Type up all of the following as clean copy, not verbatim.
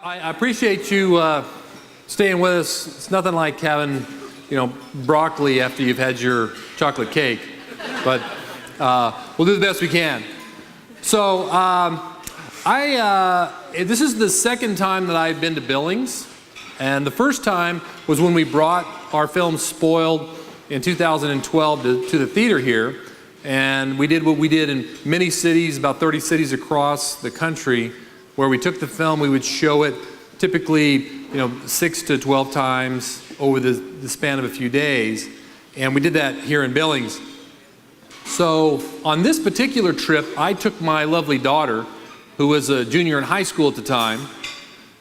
I appreciate you staying with us. It's nothing like having, broccoli after you've had your chocolate cake, but we'll do the best we can. So this is the second time that I've been to Billings, and the first time was when we brought our film Spoiled in 2012 to the theater here, and we did what we did in many cities, about 30 cities across the country, where we took the film, we would show it typically 6 to 12 times over the span of a few days, and we did that here in Billings. So on this particular trip, I took my lovely daughter, who was a junior in high school at the time,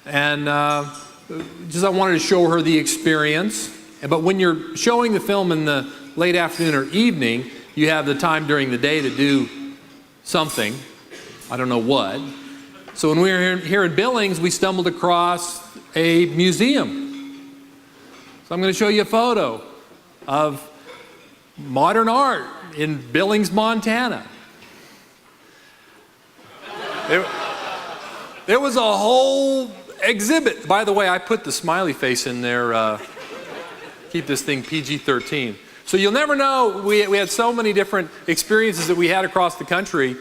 and I wanted to show her the experience. But when you're showing the film in the late afternoon or evening, you have the time during the day to do something. I don't know what. So when we were here in Billings, we stumbled across a museum. So I'm going to show you a photo of modern art in Billings, Montana. There was a whole exhibit. By the way, I put the smiley face in there. Keep this thing PG-13. So you'll never know. We had so many different experiences that we had across the country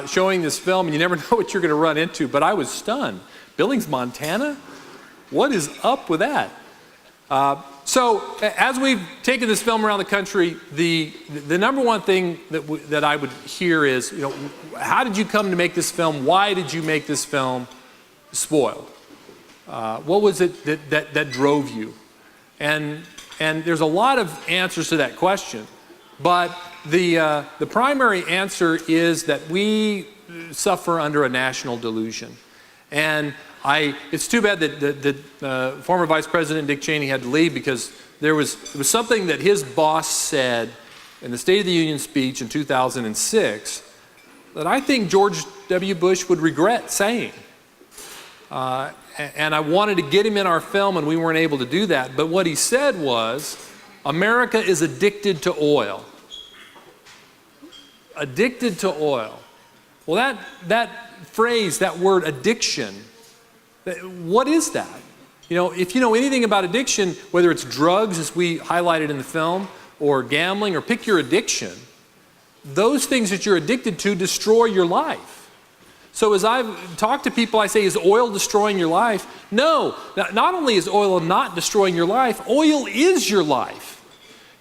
showing this film, and you never know what you're going to run into. But I was stunned. Billings, Montana? What is up with that? So as we've taken this film around the country, the number one thing that I would hear is, how did you come to make this film? Why did you make this film, Spoiled? What was it that drove you? And there's a lot of answers to that question, but the primary answer is that we suffer under a national delusion. And it's too bad that former Vice President Dick Cheney had to leave, because there was something that his boss said in the State of the Union speech in 2006 that I think George W. Bush would regret saying. And I wanted to get him in our film, and we weren't able to do that. But what he said was, America is addicted to oil. Addicted to oil. Well, that phrase, that word addiction, what is that? If you know anything about addiction, whether it's drugs, as we highlighted in the film, or gambling, or pick your addiction, those things that you're addicted to destroy your life. So as I've talked to people, I say, is oil destroying your life? No, not only is oil not destroying your life, oil is your life.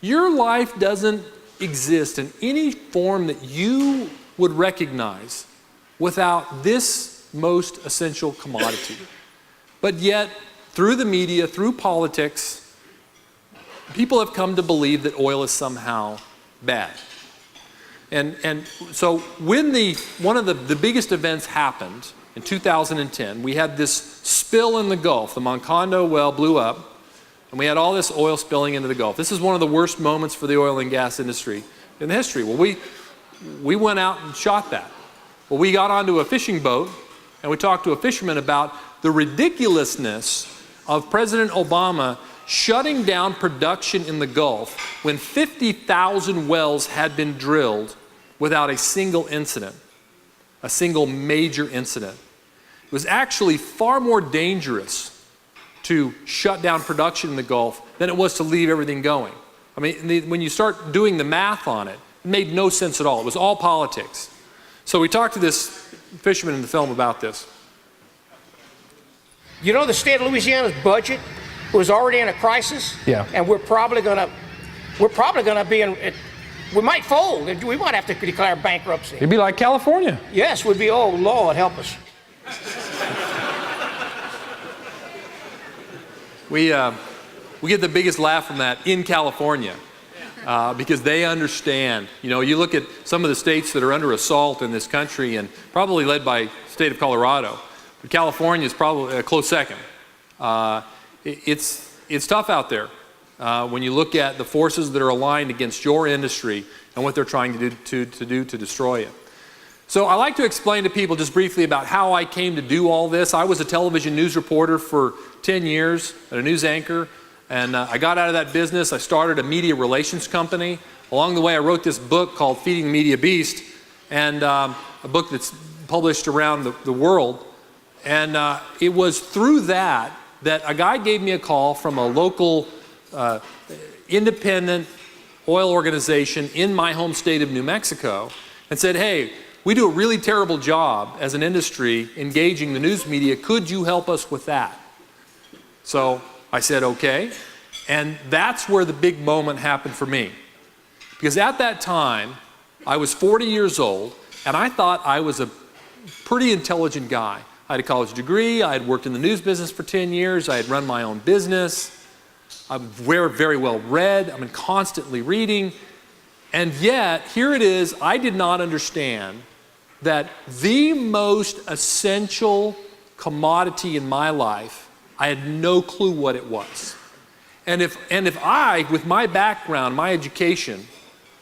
Your life doesn't exist in any form that you would recognize without this most essential commodity. But yet, through the media, through politics, people have come to believe that oil is somehow bad. And so when one of the biggest events happened in 2010, we had this spill in the Gulf. The Macondo well blew up, and we had all this oil spilling into the Gulf. This is one of the worst moments for the oil and gas industry in history. Well, we went out and shot that. Well, we got onto a fishing boat, and we talked to a fisherman about the ridiculousness of President Obama shutting down production in the Gulf when 50,000 wells had been drilled without a single incident, a single major incident. It was actually far more dangerous to shut down production in the Gulf than it was to leave everything going. I mean, when you start doing the math on it, it made no sense at all. It was all politics. So we talked to this fisherman in the film about this. The state of Louisiana's budget was already in a crisis. Yeah. And we're probably gonna be in. We might fold. We might have to declare bankruptcy. It'd be like California. Yes, we'd be. Oh Lord, help us. We get the biggest laugh from that in California because they understand. You look at some of the states that are under assault in this country, and probably led by the state of Colorado, but California is probably a close second. It's tough out there when you look at the forces that are aligned against your industry and what they're trying to do to destroy it. So I like to explain to people just briefly about how I came to do all this. I was a television news reporter for 10 years, a news anchor, and I got out of that business. I started a media relations company. Along the way, I wrote this book called Feeding the Media Beast, and a book that's published around the world. And it was through that a guy gave me a call from a local independent oil organization in my home state of New Mexico and said, hey, we do a really terrible job as an industry engaging the news media. Could you help us with that? So I said, okay. And that's where the big moment happened for me. Because at that time, I was 40 years old, and I thought I was a pretty intelligent guy. I had a college degree, I had worked in the news business for 10 years, I had run my own business, I'm very well read, I'm constantly reading, and yet, here it is, I did not understand that the most essential commodity in my life, I had no clue what it was. And if I, with my background, my education,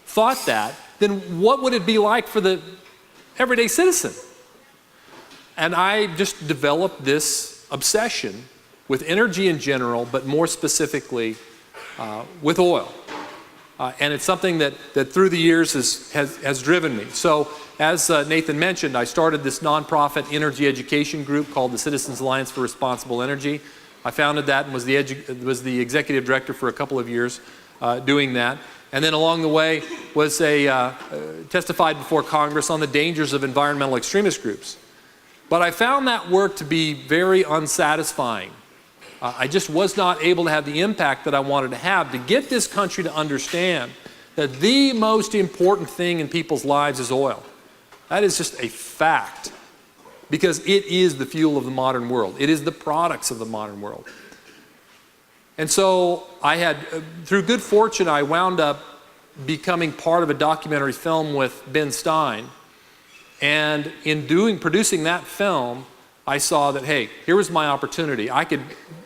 thought that, then what would it be like for the everyday citizen? And I just developed this obsession with energy in general, but more specifically with oil. And it's something that through the years has driven me. So as Nathan mentioned, I started this nonprofit energy education group called the Citizens Alliance for Responsible Energy. I founded that and was the executive director for a couple of years doing that. And then along the way was testified before Congress on the dangers of environmental extremist groups. But I found that work to be very unsatisfying. I just was not able to have the impact that I wanted to have to get this country to understand that the most important thing in people's lives is oil. That is just a fact, because it is the fuel of the modern world. It is the products of the modern world. And so I had, through good fortune, I wound up becoming part of a documentary film with Ben Stein. And in producing that film, I saw that, hey, here was my opportunity. I could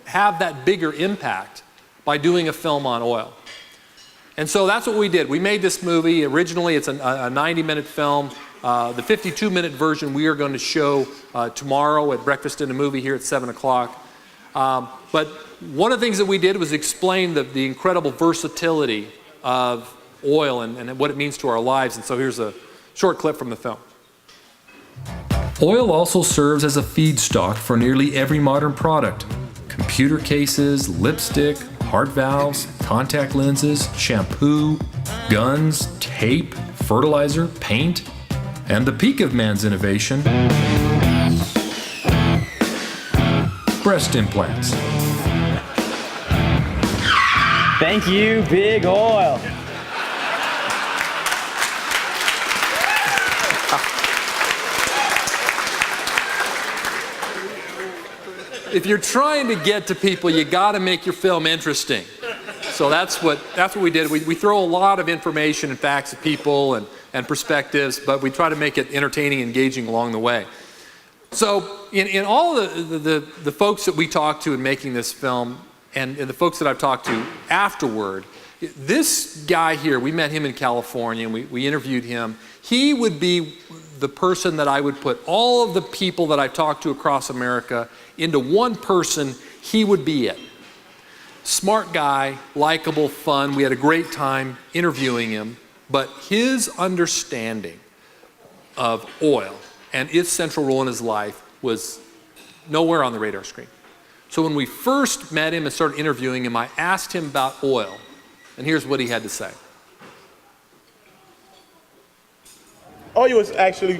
have that bigger impact by doing a film on oil. And so that's what we did. We made this movie. Originally, it's a 90-minute film. The 52-minute version we are going to show tomorrow at Breakfast in a Movie here at 7 o'clock. But one of the things that we did was explain the incredible versatility of oil and what it means to our lives. And so here's a short clip from the film. Oil also serves as a feedstock for nearly every modern product. Computer cases, lipstick, heart valves, contact lenses, shampoo, guns, tape, fertilizer, paint, and the peak of man's innovation, breast implants. Thank you, Big Oil. If you're trying to get to people, you got to make your film interesting. So that's what we did. We throw a lot of information and facts at people and perspectives, but we try to make it entertaining, engaging along the way. So in all the folks that we talked to in making this film, and the folks that I've talked to afterward, this guy here, we met him in California, and we interviewed him. He would be the person that I would put all of the people that I've talked to across America into one person. He would be it. Smart guy, likable, fun. We had a great time interviewing him, but his understanding of oil and its central role in his life was nowhere on the radar screen. So when we first met him and started interviewing him, I asked him about oil, and here's what he had to say. Oil is actually,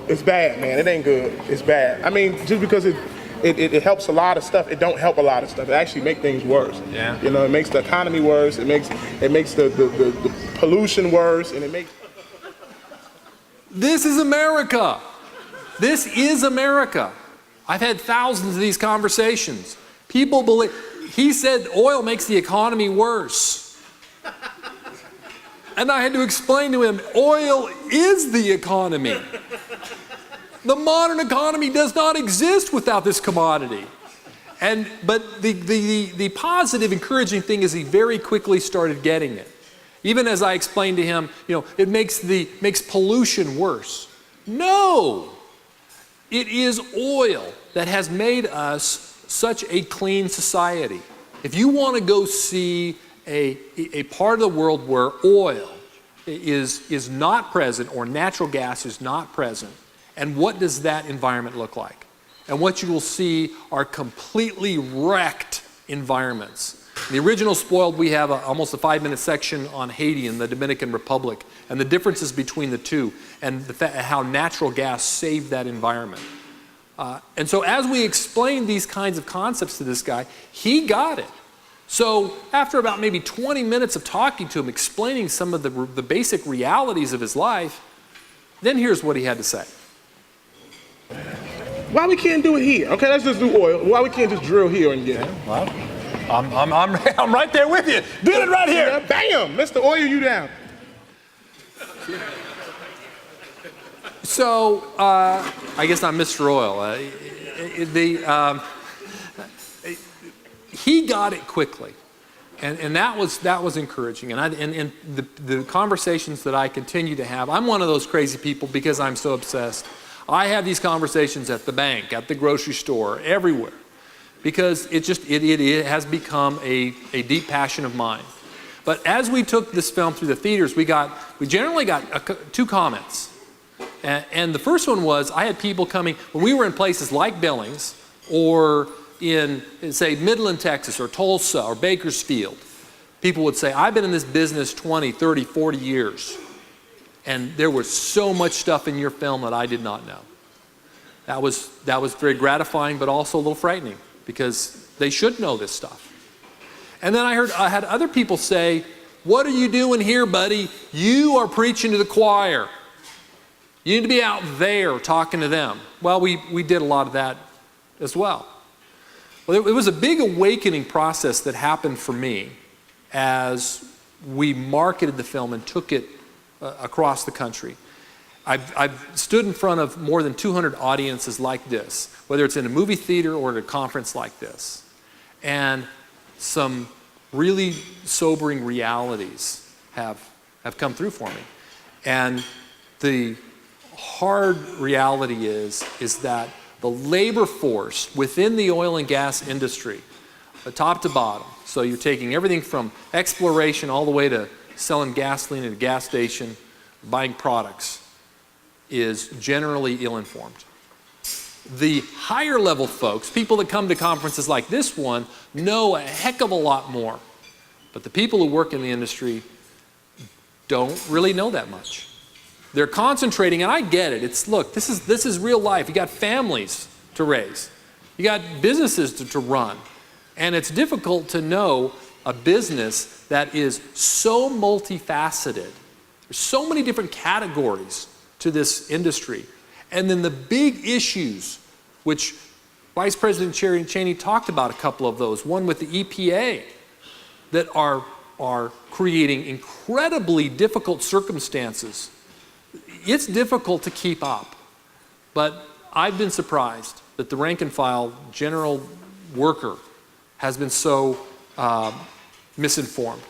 it's bad, man. It ain't good. It's bad. I mean, just because it helps a lot of stuff, it don't help a lot of stuff. It actually makes things worse. Yeah. You know, it makes the economy worse. It makes the pollution worse, and it makes. This is America. This is America. I've had thousands of these conversations. People believe, he said oil makes the economy worse. And I had to explain to him, oil is the economy. The modern economy does not exist without this commodity. But the positive, encouraging thing is he very quickly started getting it. Even as I explained to him, it makes pollution worse. No! It is oil that has made us such a clean society. If you want to go see a part of the world where oil is not present or natural gas is not present, and what does that environment look like? and what you will see are completely wrecked environments. In the original Spoiled, we have almost a 5-minute section on Haiti and the Dominican Republic and the differences between the two and how natural gas saved that environment. And so as we explained these kinds of concepts to this guy, he got it. So after about maybe 20 minutes of talking to him, explaining some of the basic realities of his life, then here's what he had to say. Why we can't do it here? Okay, let's just do oil. Why we can't just drill here and get it? Well, I'm right there with you. Did it right here. Yeah, bam! Mr. Oil you down. So I guess I'm Mr. Oil. He got it quickly, and that was encouraging. And the conversations that I continue to have, I'm one of those crazy people because I'm so obsessed. I have these conversations at the bank, at the grocery store, everywhere, because it has become a deep passion of mine. But as we took this film through the theaters, we generally got 2 comments. And the first one was, I had people coming, when we were in places like Billings, or in, say, Midland, Texas, or Tulsa, or Bakersfield, people would say, I've been in this business 20, 30, 40 years, and there was so much stuff in your film that I did not know. That was very gratifying, but also a little frightening, because they should know this stuff. And then I had other people say, what are you doing here, buddy? You are preaching to the choir. You need to be out there talking to them. Well, we did a lot of that as well. Well, it was a big awakening process that happened for me as we marketed the film and took it across the country. I've stood in front of more than 200 audiences like this, whether it's in a movie theater or at a conference like this. And some really sobering realities have come through for me. And the hard reality is that the labor force within the oil and gas industry, top to bottom, so you're taking everything from exploration all the way to selling gasoline at a gas station, buying products, is generally ill-informed. The higher level folks, people that come to conferences like this one, know a heck of a lot more. But the people who work in the industry don't really know that much. They're concentrating, and I get it. Look, this is real life. You got families to raise. You got businesses to run. And it's difficult to know a business that is so multifaceted. There's so many different categories to this industry. And then the big issues, which Vice President Cheney talked about a couple of those, one with the EPA, that are creating incredibly difficult circumstances. It's difficult to keep up, but I've been surprised that the rank and file general worker has been so misinformed.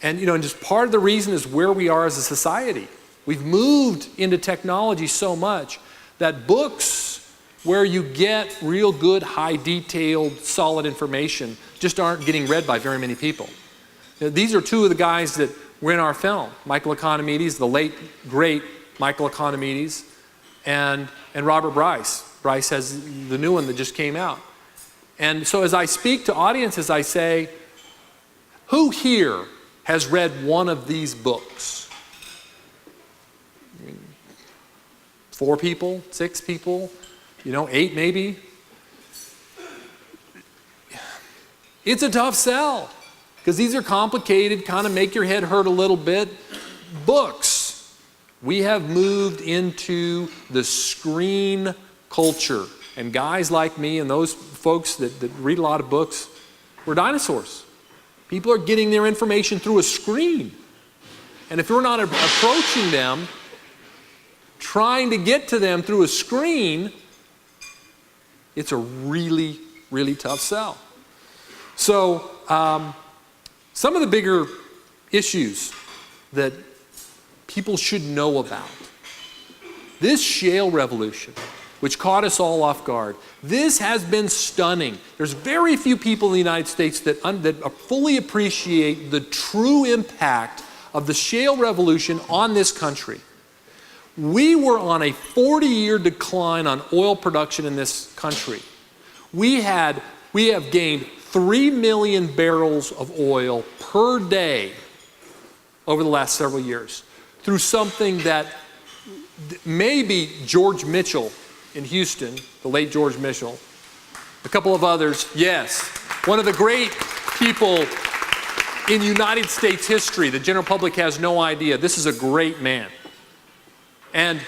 And just part of the reason is where we are as a society. We've moved into technology so much that books where you get real good, high detailed, solid information just aren't getting read by very many people. These are 2 of the guys that were in our film, Michael Economides, the late, great Michael Economides, and Robert Bryce. Bryce has the new one that just came out. And so as I speak to audiences, I say, who here has read one of these books? 4 people, 6 people, 8 maybe. It's a tough sell because these are complicated, kind of make your head hurt a little bit. Books. We have moved into the screen culture. And guys like me and those folks that read a lot of books, we're dinosaurs. People are getting their information through a screen. And if we're not approaching them, trying to get to them through a screen, it's a really, really tough sell. So some of the bigger issues that people should know about. This shale revolution, which caught us all off guard, this has been stunning. There's very few people in the United States that fully appreciate the true impact of the shale revolution on this country. We were on a 40-year decline on oil production in this country. We have gained 3 million barrels of oil per day over the last several years through something that maybe George Mitchell in Houston, the late George Mitchell, a couple of others, yes, one of the great people in United States history. The general public has no idea. This is a great man. And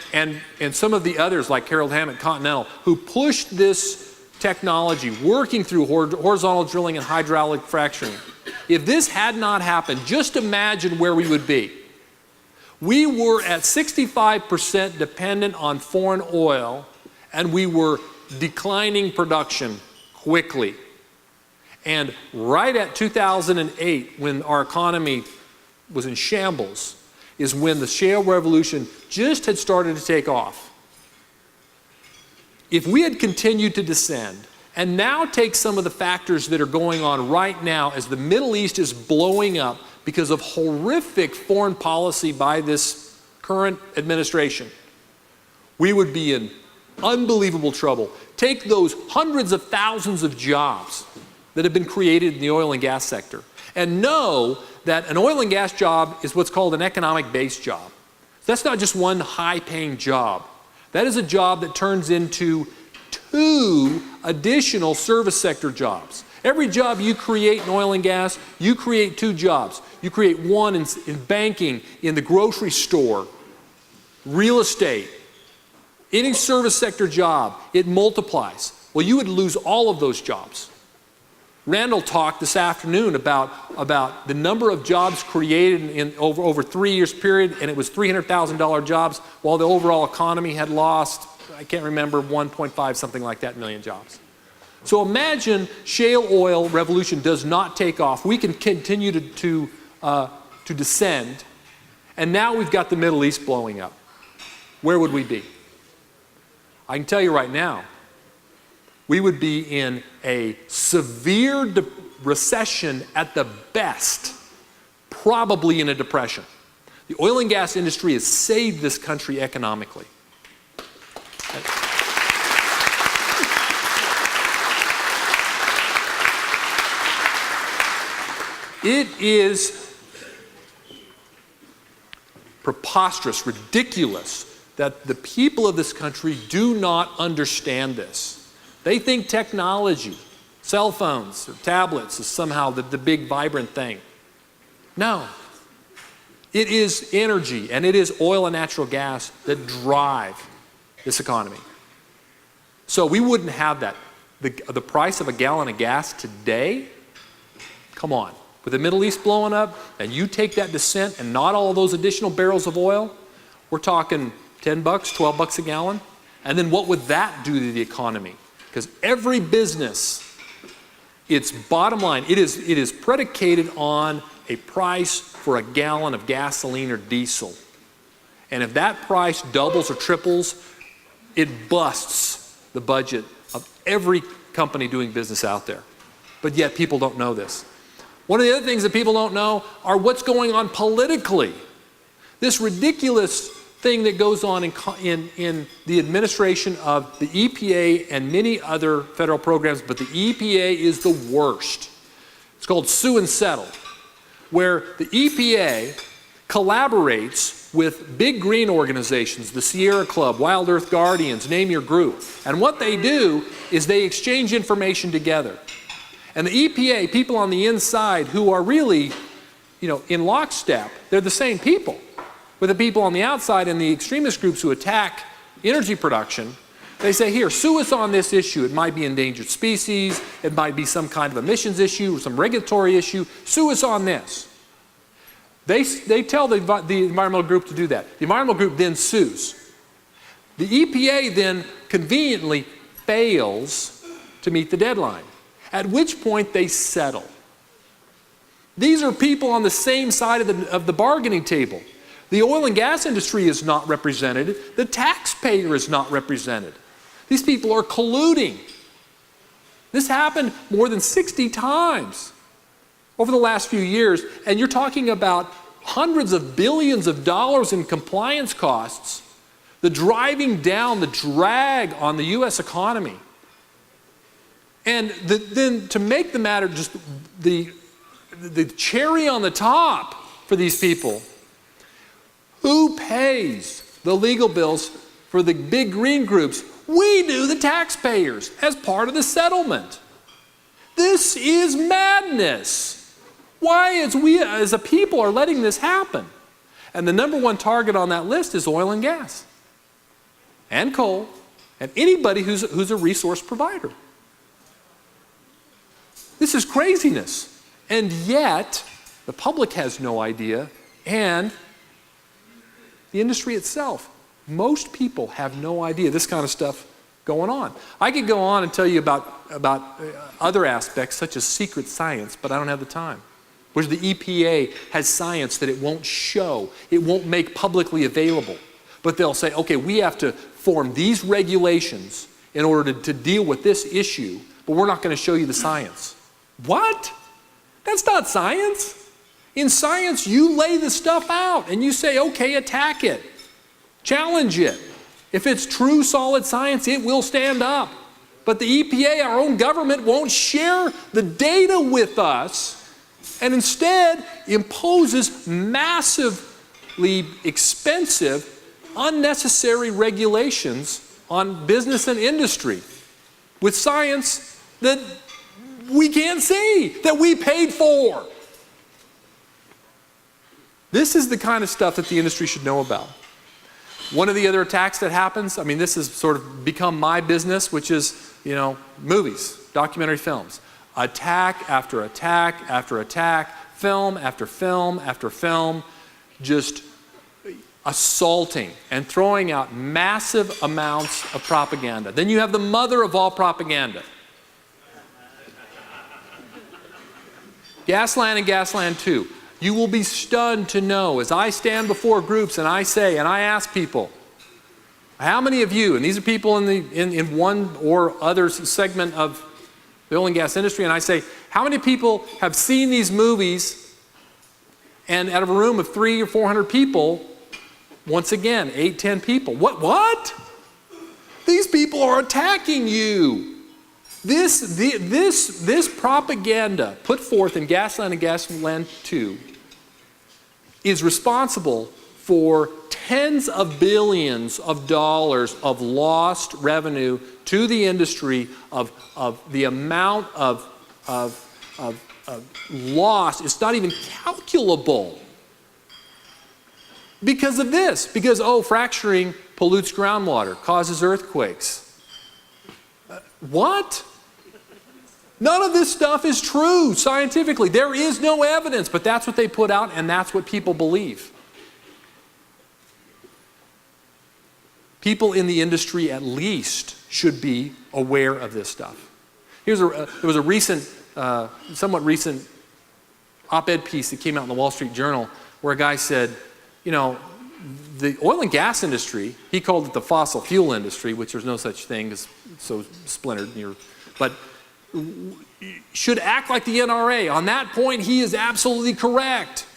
some of the others like Harold Hammett Continental who pushed this technology, working through horizontal drilling and hydraulic fracturing. If this had not happened, just imagine where we would be. We were at 65% dependent on foreign oil, and we were declining production quickly. And right at 2008, when our economy was in shambles, is when the shale revolution just had started to take off. If we had continued to descend, and now take some of the factors that are going on right now as the Middle East is blowing up because of horrific foreign policy by this current administration, we would be in unbelievable trouble. Take those hundreds of thousands of jobs that have been created in the oil and gas sector, and know that an oil and gas job is what's called an economic-based job. That's not just one high-paying job. That is a job that turns into 2 additional service sector jobs. Every job you create in oil and gas, you create 2 jobs. You create one in banking, in the grocery store, real estate. Any service sector job, it multiplies. Well, you would lose all of those jobs. Randall talked this afternoon about the number of jobs created in over 3 years period, and it was $300,000 jobs, while the overall economy had lost, I can't remember, 1.5, something like that, million jobs. So imagine shale oil revolution does not take off. We can continue to descend, and now we've got the Middle East blowing up. Where would we be? I can tell you right now, we would be in a severe recession at the best, probably in a depression. The oil and gas industry has saved this country economically. It is preposterous, ridiculous that the people of this country do not understand this. They think technology, cell phones or tablets is somehow the big vibrant thing. No. It is energy, and it is oil and natural gas that drive this economy. So we wouldn't have that. The price of a gallon of gas today, come on. With the Middle East blowing up, and you take that descent and not all of those additional barrels of oil, we're talking $10, $12 a gallon. And then what would that do to the economy? Because every business, its bottom line, it is predicated on a price for a gallon of gasoline or diesel. And if that price doubles or triples, it busts the budget of every company doing business out there. But yet people don't know this. One of the other things that people don't know are what's going on politically. This ridiculous thing that goes on in the administration of the EPA and many other federal programs, but the EPA is the worst. It's called sue and settle, where the EPA collaborates with big green organizations, the Sierra Club, Wild Earth Guardians, name your group. And what they do is they exchange information together. And the EPA, people on the inside who are really, in lockstep, they're the same people. With the people on the outside and the extremist groups who attack energy production, they say, here, sue us on this issue. It might be endangered species, it might be some kind of emissions issue or some regulatory issue. Sue us on this. They tell the environmental group to do that. The environmental group then sues. The EPA then conveniently fails to meet the deadline, at which point they settle. These are people on the same side of the bargaining table. The oil and gas industry is not represented. The taxpayer is not represented. These people are colluding. This happened more than 60 times over the last few years, and you're talking about hundreds of billions of dollars in compliance costs the driving down, the drag on the U.S. economy. And then to make the matter just the cherry on the top for these people, who pays the legal bills for the big green groups? We do, the taxpayers, as part of the settlement. This is madness. Why, as we as a people, are letting this happen? And the number one target on that list is oil and gas, and coal, and anybody who's a resource provider. This is craziness. And yet, the public has no idea, and the industry itself, most people have no idea this kind of stuff going on. I could go on and tell you about other aspects, such as secret science, but I don't have the time. Whereas the EPA has science that it won't show, it won't make publicly available. But they'll say, okay, we have to form these regulations in order to deal with this issue, but we're not going to show you the science. What? That's not science. In science, you lay the stuff out and you say, okay, attack it. Challenge it. If it's true, solid science, it will stand up. But the EPA, our own government, won't share the data with us and instead imposes massively expensive, unnecessary regulations on business and industry with science that we can't see, that we paid for. This is the kind of stuff that the industry should know about. One of the other attacks that happens, I mean, this has sort of become my business, which is, movies, documentary films. Attack after attack after attack, film after film after film, just assaulting and throwing out massive amounts of propaganda. Then you have the mother of all propaganda. Gasland and Gasland 2. You will be stunned to know, as I stand before groups and I say, and I ask people, how many of you, and these are people in one or other segment of the oil and gas industry, and I say, how many people have seen these movies, and out of a room of 300 or 400 people, once again, 8, 10 people. What? These people are attacking you. This propaganda put forth in Gasland and Gasland 2 is responsible for tens of billions of dollars of lost revenue to the industry, of the amount of loss. It's not even calculable because of this. Because, fracturing pollutes groundwater, causes earthquakes. What? None of this stuff is true scientifically. There is no evidence, but that's what they put out, and that's what people believe. People in the industry, at least, should be aware of this stuff. There was a recent, somewhat recent op-ed piece that came out in the Wall Street Journal where a guy said, the oil and gas industry, he called it the fossil fuel industry, which there's no such thing, it's so splintered, but should act like the NRA. On that point, he is absolutely correct.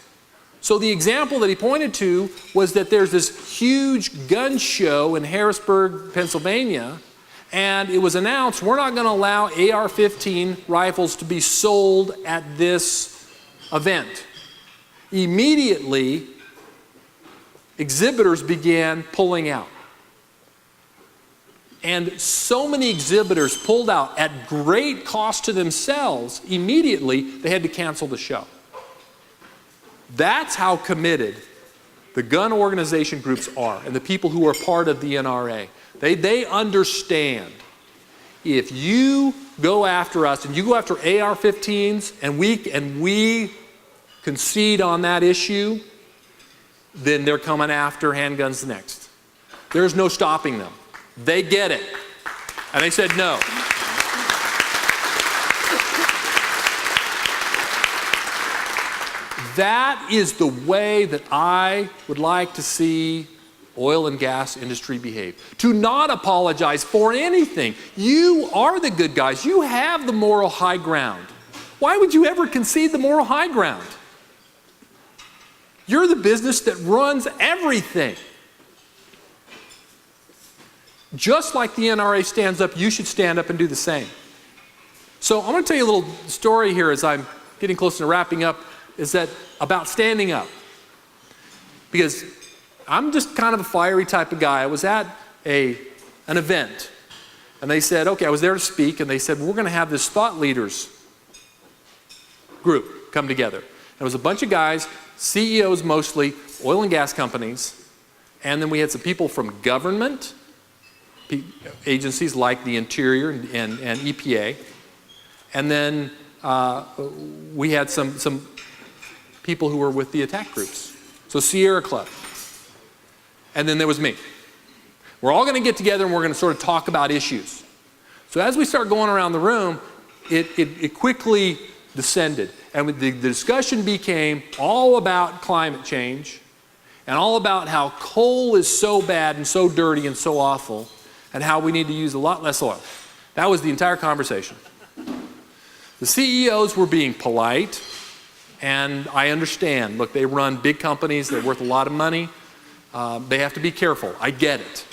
So the example that he pointed to was that there's this huge gun show in Harrisburg, Pennsylvania, and it was announced, we're not going to allow AR-15 rifles to be sold at this event. Immediately, exhibitors began pulling out. And so many exhibitors pulled out at great cost to themselves, immediately they had to cancel the show. That's how committed the gun organization groups are, and the people who are part of the NRA. They understand if you go after us and you go after AR-15s and we concede on that issue, then they're coming after handguns next. There's no stopping them. They get it. And they said no. That is the way that I would like to see oil and gas industry behave. To not apologize for anything. You are the good guys. You have the moral high ground. Why would you ever concede the moral high ground? You're the business that runs everything. just like the NRA stands up, you should stand up and do the same. So I'm going to tell you a little story here as I'm getting close to wrapping up, is that about standing up. Because I'm just kind of a fiery type of guy. I was at an event, and they said, okay, I was there to speak, and they said, we're going to have this thought leaders group come together. And it was a bunch of guys, CEOs mostly, oil and gas companies, and then we had some people from government, agencies like the Interior and EPA, and then we had some people who were with the attack groups. So Sierra Club. And then there was me. We're all going to get together and we're going to sort of talk about issues. So as we start going around the room, it quickly descended. And the discussion became all about climate change and all about how coal is so bad and so dirty and so awful and how we need to use a lot less oil. That was the entire conversation. The CEOs were being polite, and I understand. Look, they run big companies, they're worth a lot of money. They have to be careful. I get it.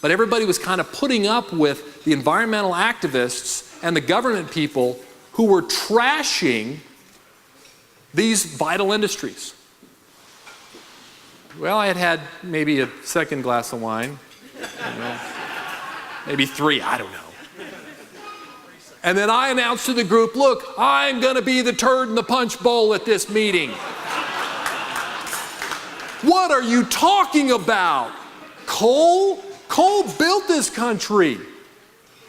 But everybody was kind of putting up with the environmental activists and the government people who were trashing these vital industries. Well, I had maybe a second glass of wine, maybe 3, I don't know. And then I announced to the group, look, I'm going to be the turd in the punch bowl at this meeting. What are you talking about? Coal? Coal built this country.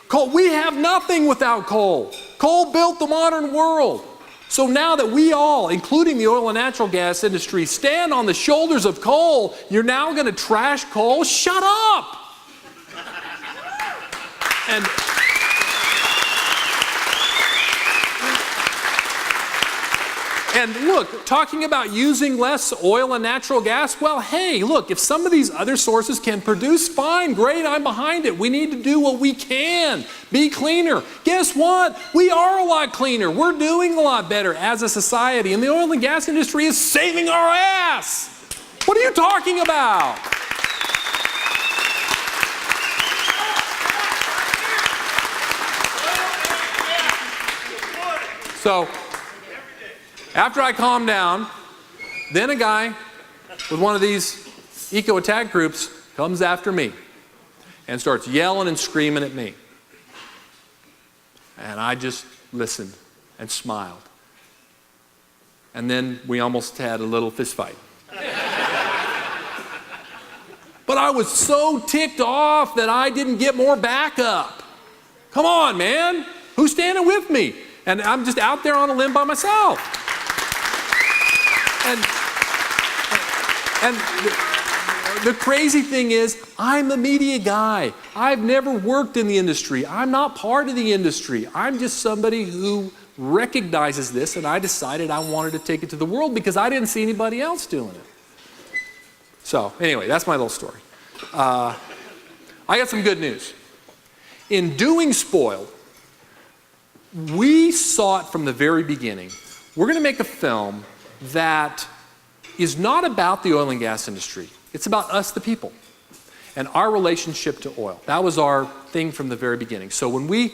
Coal, we have nothing without coal. Coal built the modern world. So now that we all, including the oil and natural gas industry, stand on the shoulders of coal, you're now going to trash coal? Shut up! And look, talking about using less oil and natural gas, well, hey, look, if some of these other sources can produce, fine, great, I'm behind it. We need to do what we can. Be cleaner. Guess what? We are a lot cleaner. We're doing a lot better as a society, and the oil and gas industry is saving our ass. What are you talking about? So, after I calmed down, then a guy with one of these eco-attack groups comes after me and starts yelling and screaming at me. And I just listened and smiled. And then we almost had a little fist fight. But I was so ticked off that I didn't get more backup. Come on, man. Who's standing with me? And I'm just out there on a limb by myself. And the crazy thing is, I'm the media guy. I've never worked in the industry. I'm not part of the industry. I'm just somebody who recognizes this, and I decided I wanted to take it to the world because I didn't see anybody else doing it. So anyway, that's my little story. I got some good news. In doing Spoiled, we saw it from the very beginning. We're going to make a film that is not about the oil and gas industry. It's about us, the people, and our relationship to oil. That was our thing from the very beginning. So when we,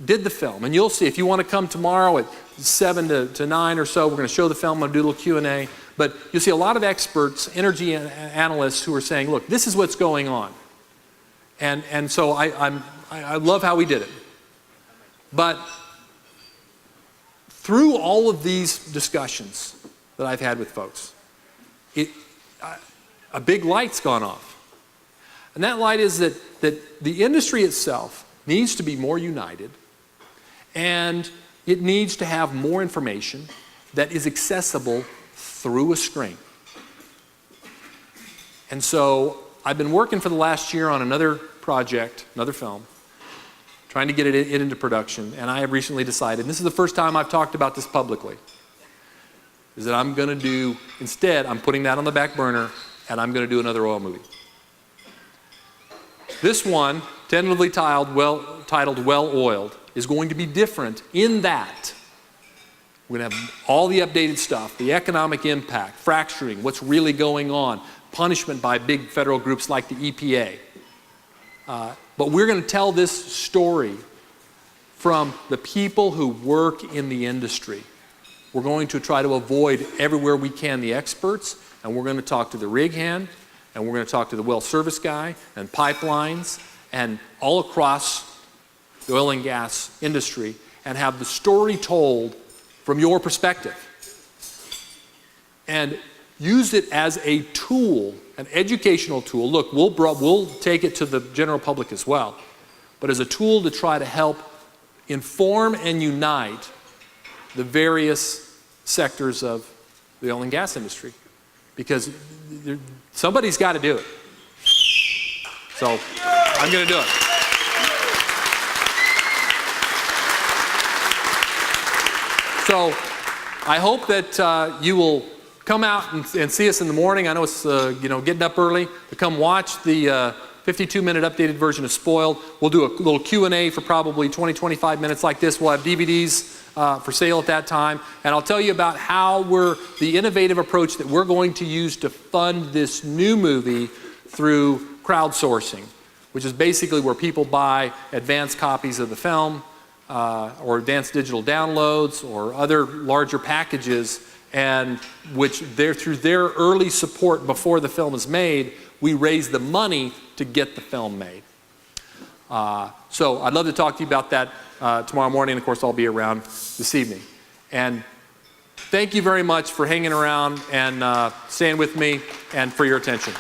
did the film, and you'll see, if you want to come tomorrow at 7 to 9 or so, we're going to show the film, I'm going to do a little Q&A, but you'll see a lot of experts, energy analysts who are saying, look, this is what's going on. And so I love how we did it. But through all of these discussions that I've had with folks, a big light's gone off. And that light is that the industry itself needs to be more united, and it needs to have more information that is accessible through a screen. And so I've been working for the last year on another project, another film, trying to get it into production, and I have recently decided, and this is the first time I've talked about this publicly, is that I'm going to do, instead, I'm putting that on the back burner, and I'm going to do another oil movie. This one, tentatively titled Well Oiled, is going to be different in that we're going to have all the updated stuff, the economic impact, fracturing, what's really going on, punishment by big federal groups like the EPA. But we're going to tell this story from the people who work in the industry. We're going to try to avoid everywhere we can the experts, and we're going to talk to the rig hand, and we're going to talk to the well service guy, and pipelines, and all across the oil and gas industry, and have the story told from your perspective. And use it as a tool, an educational tool. Look, we'll take it to the general public as well, but as a tool to try to help inform and unite the various sectors of the oil and gas industry. Because somebody's got to do it. So I'm going to do it. So I hope that you will come out and see us in the morning. I know it's getting up early to come watch the 52-minute updated version of Spoiled. We'll do a little Q&A for probably 20-25 minutes like this. We'll have DVDs for sale at that time, and I'll tell you about how the innovative approach that we're going to use to fund this new movie through crowdsourcing, which is basically where people buy advanced copies of the film or advanced digital downloads or other larger packages, and which through their early support before the film is made, we raise the money to get the film made. So I'd love to talk to you about that tomorrow morning. Of course, I'll be around this evening. And thank you very much for hanging around and staying with me and for your attention.